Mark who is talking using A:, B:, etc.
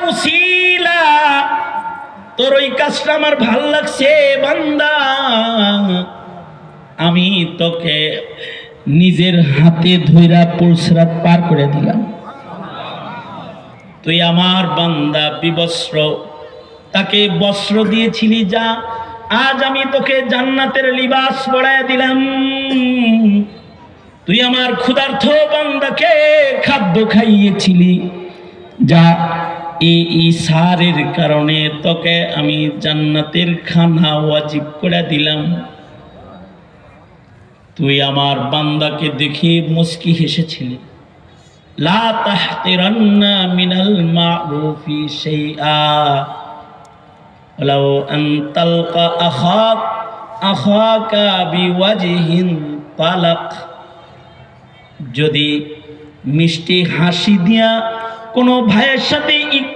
A: উসিলা, তোর ওই কাজটা আমার ভাল লাগছে বান্দা, আমি তোকে নিজের হাতে ধইরা পুলসরাত পার করে দিলাম। তুই আমার বান্দা বিবস্ত্র, তাকে বস্ত্র দিয়েছিলি, যা আজ আমি তোকে জান্নাতের লিবাস পরায় দিলাম। তুই আমার ক্ষুধার্ত বান্দাকে খাদ্য খাইয়েছিলি, যা এই ইসারের কারণে তোকে আমি জান্নাতের খানা ওয়াজিব করে দিলাম। তুই আমার বান্দাকে দেখে মুস্কি হেসেছিলি। লা তাহতিরান্না মিনাল মারুফি শাইআ ওয়ালাউ আন তালকা আখাকা বিওয়াজহিন তালাক। যদি মিষ্টি হাসি দিয়া কোনো ভাইয়ের সাথে